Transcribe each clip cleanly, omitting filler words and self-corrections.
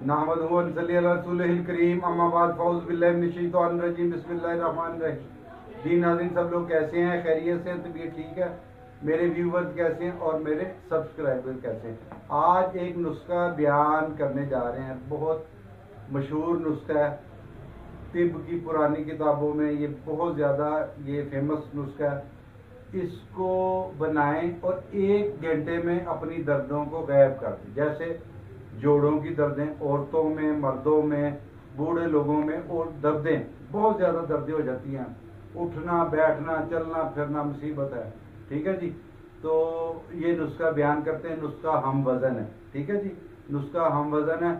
नहमदुहु व नसल्ली अला रसूलिहिल करीम, अम्मा बाद, फ़ौज़ बिल्लाहि मिनश शैतानिर रजीम, बिस्मिल्लाहिर रहमानिर रहीम। जी नाज़रीन, सब लोग कैसे हैं? खैरियत से हैं? तबीयत ठीक है? मेरे व्यूवर्स कैसे हैं और मेरे सब्सक्राइबर्स कैसे हैं? आज एक नुस्खा बयान करने जा रहे हैं, बहुत मशहूर नुस्खा है। तिब की पुरानी किताबों में ये बहुत ज़्यादा ये फेमस नुस्खा है। इसको बनाएं और 1 घंटे में अपनी दर्दों को गायब कर दें। जैसे जोड़ों की दर्दें, औरतों में, मर्दों में, बूढ़े लोगों में, और दर्दें बहुत ज़्यादा दर्दें हो जाती हैं, उठना बैठना चलना फिरना मुसीबत है। ठीक है जी, तो ये नुस्खा बयान करते हैं। नुस्खा हम वज़न है। ठीक है जी, नुस्खा हम वज़न है।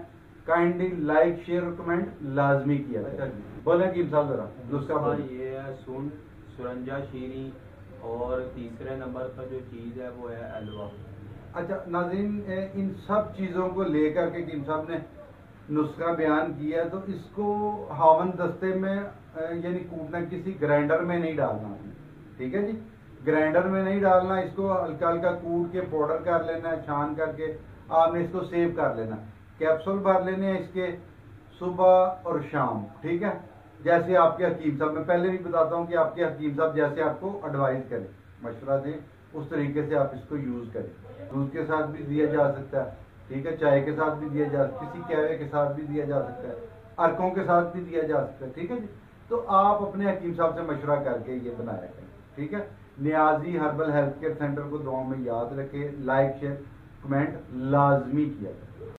काइंडली लाइक शेयर और कमेंट लाजमी किया जाए। बोले कीम साहब जरा नुस्खा बोलिए। ये है सुन, सुरंजा शीरी, और तीसरे नंबर पर जो चीज़ है वो है हलवा। अच्छा नाज़रीन, इन सब चीज़ों को लेकर के कीम साहब ने नुस्खा बयान किया है, तो इसको हावन दस्ते में यानी कूटना, किसी ग्राइंडर में नहीं डालना आपने। ठीक है जी, ग्राइंडर में नहीं डालना, इसको हल्का हल्का कूट के पाउडर कर लेना है, छान करके आपने इसको सेव कर लेना। कैप्सूल भर लेने हैं इसके सुबह और शाम। ठीक है, जैसे आपके हकीम साहब, मैं पहले भी बताता हूँ कि आपके हकीम साहब जैसे आपको एडवाइस करें, मशवरा दें, उस तरीके से आप इसको यूज़ करें। दूध के साथ भी दिया जा सकता है, ठीक है, चाय के साथ भी दिया जा सकता है, किसी कहवे के साथ भी दिया जा सकता है, अर्कों के साथ भी दिया जा सकता है। ठीक है जी, तो आप अपने हकीम साहब से मशवरा करके ये बनाया करें। ठीक है, Niazi herbal health care center को दुआ में याद रखें। लाइक शेयर कमेंट लाजमी किया जाए।